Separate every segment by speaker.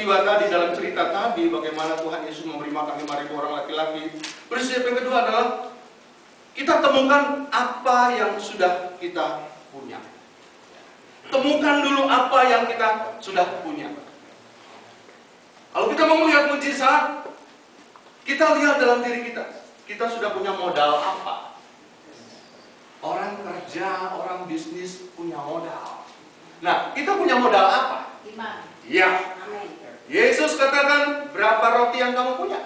Speaker 1: peristiwa tadi, dalam cerita tadi, bagaimana Tuhan Yesus memberi makan 5.000 orang laki-laki. Peristiwa yang kedua adalah kita temukan apa yang sudah kita punya. Temukan dulu apa yang kita sudah punya. Kalau kita mau melihat mujizat, kita lihat dalam diri kita. Kita sudah punya modal apa? Orang kerja, orang bisnis punya modal. Nah, kita punya modal apa?
Speaker 2: Iman.
Speaker 1: Ya.
Speaker 2: Amin.
Speaker 1: Yesus katakan, berapa roti yang kamu punya?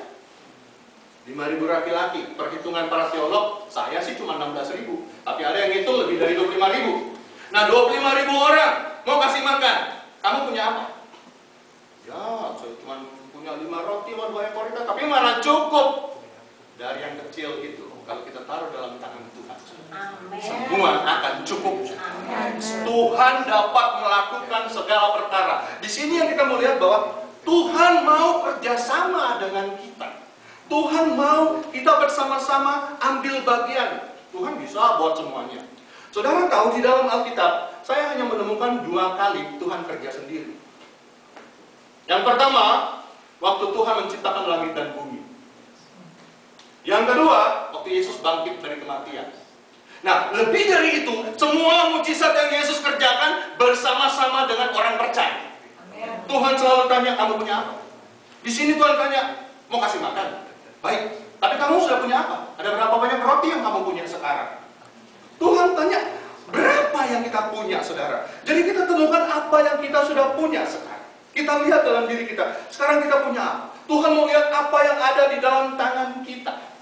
Speaker 1: 5.000 laki-laki. Perhitungan para teolog, saya sih cuma 16.000. Tapi ada yang hitung lebih dari 25.000. Nah, 25.000 orang mau kasih makan. Kamu punya apa? Ya, saya cuma punya 5 roti sama 2 ekor ikan. Tapi mana cukup dari yang kecil itu. Kalau kita taruh dalam tangan Tuhan,
Speaker 2: Amin.
Speaker 1: semua akan cukup.
Speaker 2: Amin.
Speaker 1: Tuhan dapat melakukan segala perkara. Di sini yang kita mau lihat bahwa Tuhan mau kerjasama dengan kita. Tuhan mau kita bersama-sama ambil bagian. Tuhan bisa buat semuanya. Saudara tahu di dalam Alkitab, saya hanya menemukan 2 kali Tuhan kerja sendiri. Yang pertama, waktu Tuhan menciptakan langit dan bumi. Yang kedua, waktu Yesus bangkit dari kematian. Nah, lebih dari itu, semua mujizat yang Yesus kerjakan bersama-sama dengan orang percaya.
Speaker 2: Amin.
Speaker 1: Tuhan selalu tanya, kamu punya apa? Di sini Tuhan tanya, mau kasih makan? Baik, tapi kamu sudah punya apa? Ada berapa banyak roti yang kamu punya sekarang? Tuhan tanya, berapa yang kita punya, saudara? Jadi kita temukan apa yang kita sudah punya sekarang. Kita lihat dalam diri kita, sekarang kita punya apa? Tuhan mau lihat apa yang ada di dalam tangan kita.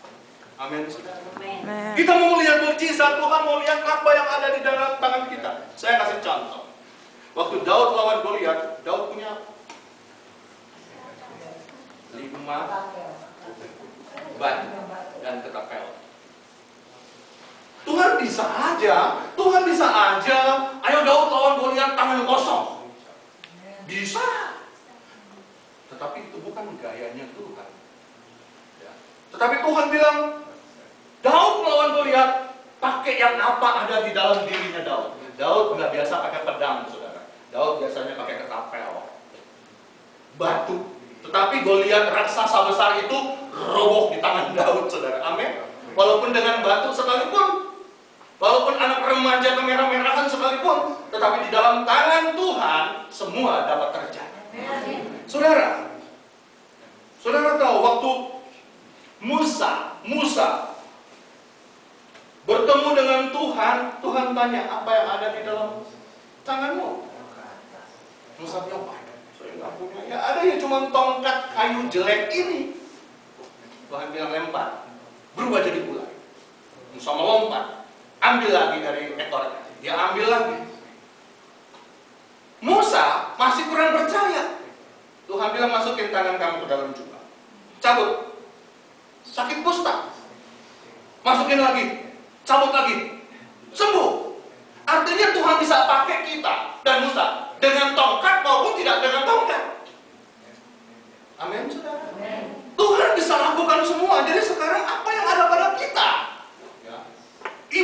Speaker 1: Amin, saudara.
Speaker 2: Amin.
Speaker 1: Kita mau melihat mujizat, Tuhan mau lihat apa yang ada di dalam tangan kita. Saya kasih contoh. Waktu Daud lawan Goliat, Daud punya 5 ban dan ketapel. Tuhan bisa aja. Ayo Daud lawan Goliat tangan kosong. Bisa. Tetapi itu bukan gayanya Tuhan. Ya. Tetapi Tuhan bilang, Daud melawan Goliat, pakai yang apa ada di dalam dirinya Daud. Daud nggak biasa pakai pedang, saudara. Daud biasanya pakai ketapel, batu. Tetapi Goliat raksasa besar itu roboh di tangan Daud, saudara. Amin. Walaupun dengan batu sekalipun, walaupun anak remaja kemerah-merahan sekalipun, tetapi di dalam tangan Tuhan semua dapat terjadi. Saudara tahu waktu Musa bertemu dengan Tuhan, Tuhan tanya, apa yang ada di dalam tanganmu? Musa bilang, saya nggak punya. Ya ada ya cuma tongkat kayu jelek ini. Tuhan bilang lempar, berubah jadi ular. Musa melompat, ambil lagi dari ekornya. Dia ambil lagi. Musa masih kurang percaya. Tuhan bilang, masukin tangan kamu ke dalam jubah. Cabut. Sakit kusta. Masukin lagi. Cabut lagi, sembuh. Artinya Tuhan bisa pakai kita dan Musa dengan tongkat maupun tidak dengan tongkat. Amin, saudara. Tuhan bisa lakukan semua. Jadi sekarang apa yang ada pada kita? Ya.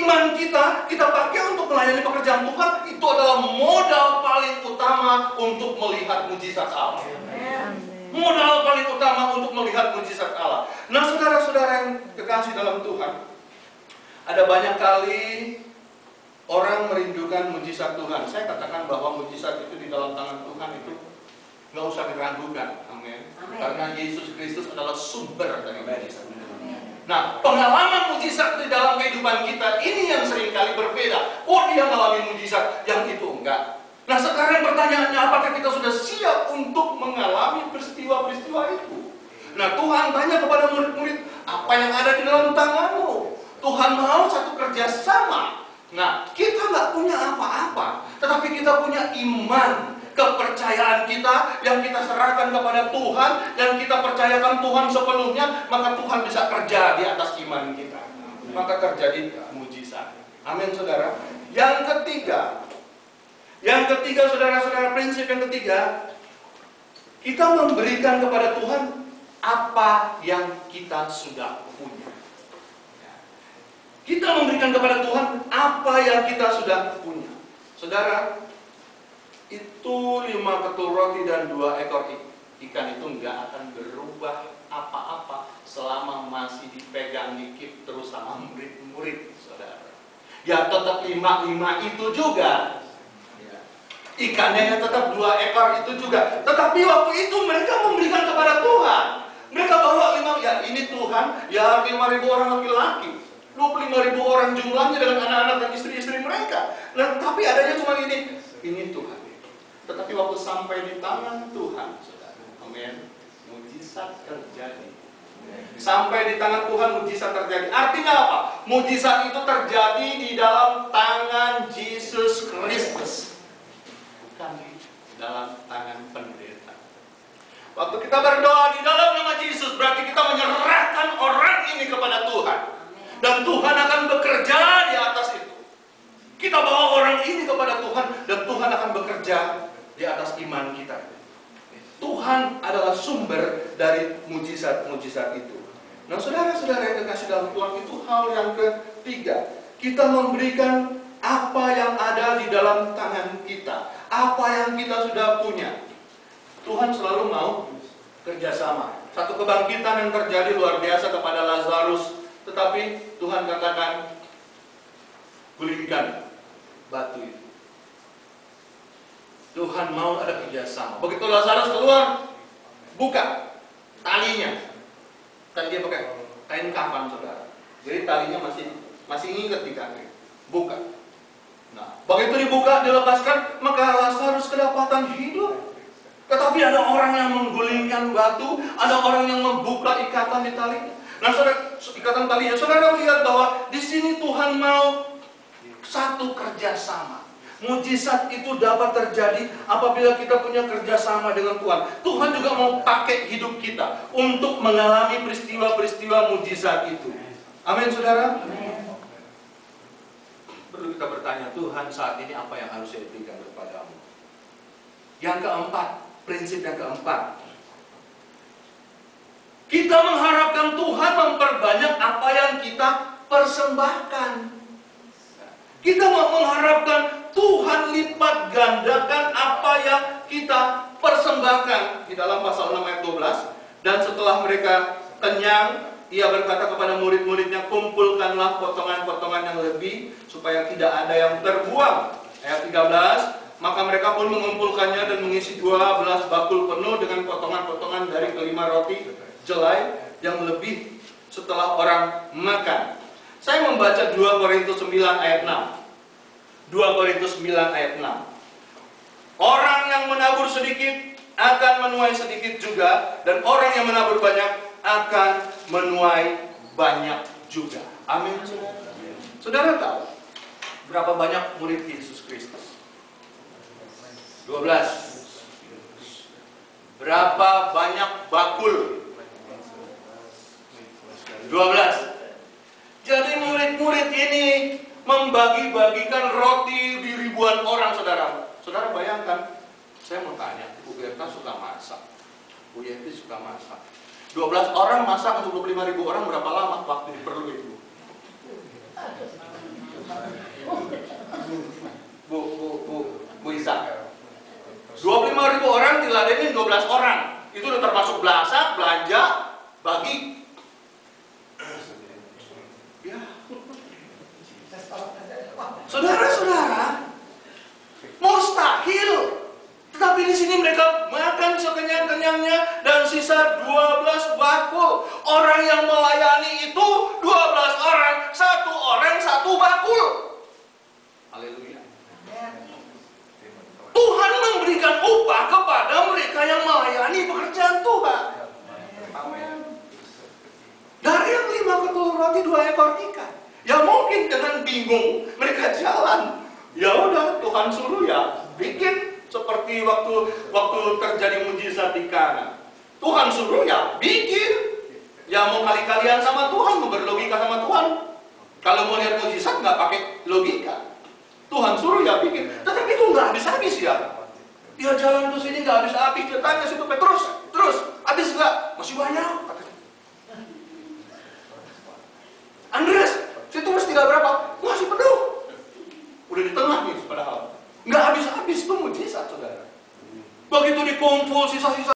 Speaker 1: Iman kita pakai untuk melayani pekerjaan Tuhan. Itu adalah modal paling utama untuk melihat mujizat Allah. Modal paling utama untuk melihat mujizat Allah. Nah, saudara-saudara yang kekasih dalam Tuhan, ada banyak kali orang merindukan mujizat Tuhan. Saya katakan bahwa mujizat itu di dalam tangan Tuhan itu nggak usah diragukan. Amin. Karena Yesus Kristus adalah sumber dari mujizat. Nah, pengalaman mujizat di dalam kehidupan kita ini yang seringkali berbeda. Oh, dia mengalami mujizat, yang itu enggak. Nah, sekarang pertanyaannya, apakah kita sudah siap untuk mengalami peristiwa-peristiwa itu? Nah, Tuhan tanya kepada murid-murid, apa yang ada di dalam tanganmu? Tuhan mau satu kerjasama. Nah, kita nggak punya apa-apa, tetapi kita punya iman, kepercayaan kita yang kita serahkan kepada Tuhan, yang kita percayakan Tuhan sepenuhnya, maka Tuhan bisa kerja di atas iman kita. Maka terjadi mujizat. Amin, saudara. Yang ketiga, saudara-saudara, prinsip yang ketiga, kita memberikan kepada Tuhan apa yang kita sudah punya. Kita memberikan kepada Tuhan apa yang kita sudah punya. Saudara, itu 5 ketul roti dan 2 ekor ikan itu nggak akan berubah apa-apa selama masih dipegang dikit terus sama murid-murid, saudara. Ya tetap 5 itu juga. Ya. Ikannya tetap 2 ekor itu juga. Tetapi waktu itu mereka memberikan kepada Tuhan. Mereka bawa 5, ya ini Tuhan, ya 5.000 orang laki-laki, 25.000 orang jumlahnya dengan anak-anak dan istri-istri mereka. Nah, tapi adanya cuma ini Tuhan. Tetapi waktu sampai di tangan Tuhan, saudara, amin, mujizat terjadi. Sampai di tangan Tuhan mujizat terjadi. Artinya apa? Mujizat itu terjadi di dalam tangan Yesus Kristus, bukan di dalam tangan pendeta. Waktu kita berdoa di dalam nama Yesus, berarti kita menyerahkan orang ini kepada Tuhan. Dan Tuhan akan bekerja di atas itu. Kita bawa orang ini kepada Tuhan, dan Tuhan akan bekerja di atas iman kita. Tuhan adalah sumber dari mujizat-mujizat itu. Nah, saudara-saudara yang terkasih dalam Tuhan, itu hal yang ketiga. Kita memberikan apa yang ada di dalam tangan kita, apa yang kita sudah punya. Tuhan selalu mau kerjasama. Satu kebangkitan yang terjadi luar biasa kepada Lazarus, tetapi Tuhan katakan, gulingkan batu itu. Tuhan mau ada kerjasama. Begitu Lazarus keluar, buka talinya. Dan dia pakai kain kafan, saudara. Jadi talinya masih ngikat di kaki. Buka. Nah, begitu dibuka, dilepaskan, maka Lazarus kedapatan hidup. Tetapi ada orang yang menggulingkan batu, ada orang yang membuka ikatan di talinya. Nah, saudara, ikatan talinya, saudara lihat bahwa di sini Tuhan mau satu kerjasama. Mujizat itu dapat terjadi apabila kita punya kerjasama dengan Tuhan. Tuhan juga mau pakai hidup kita untuk mengalami peristiwa-peristiwa mujizat itu. Amin, saudara. Amin. Perlu kita bertanya, Tuhan saat ini apa yang harus saya berikan kepadamu? Yang keempat, prinsip yang keempat, kita mengharapkan Tuhan memperbanyak apa yang kita persembahkan. Kita mengharapkan Tuhan lipat gandakan apa yang kita persembahkan. Di dalam pasal 6 ayat 12, dan setelah mereka kenyang, ia berkata kepada murid-muridnya, kumpulkanlah potongan-potongan yang lebih, supaya tidak ada yang terbuang. Ayat 13, maka mereka pun mengumpulkannya dan mengisi 12 bakul penuh dengan potongan-potongan dari kelima roti jelai yang lebih setelah orang makan. Saya membaca 2 Korintus 9 ayat 6. 2 Korintus 9 ayat 6. Orang yang menabur sedikit akan menuai sedikit juga, dan orang yang menabur banyak akan menuai banyak juga. Amin. Saudara tahu berapa banyak murid Yesus Kristus? 12. Berapa banyak bakul? 12. Jadi murid-murid ini membagi-bagikan roti di ribuan orang, saudara. Saudara bayangkan, saya mau tanya, Bu Gerta suka masak, Bu Yeti suka masak. 12 orang masak untuk 25.000 orang berapa lama waktu diperlu itu? Bu Isa. 25.000 orang diladenin 12 orang. Itu udah termasuk belasak, belanja, bagi. Ya. Saudara-saudara, mustahil. Tetapi di sini mereka makan sekenyang-kenyangnya dan sisa 12 bakul. Orang yang melayani itu 12 orang, satu orang satu bakul. Haleluya. Tuhan memberikan upah kepada mereka yang melayani pekerjaan Tuhan. Amin. Dari yang 5 ketul roti 2 ekor ikan, ya mungkin dengan bingung mereka jalan. Ya udah, Tuhan suruh ya bikin seperti waktu terjadi mujizat di Kana. Tuhan suruh ya bikin. Ya mau kali-kalian sama Tuhan, mau berlogika sama Tuhan. Kalau mau lihat mujizat nggak pakai logika. Tuhan suruh ya bikin. Tetapi itu nggak habis-habis ya. Dia jalan ke sini nggak habis-habis. Dia tanya situ,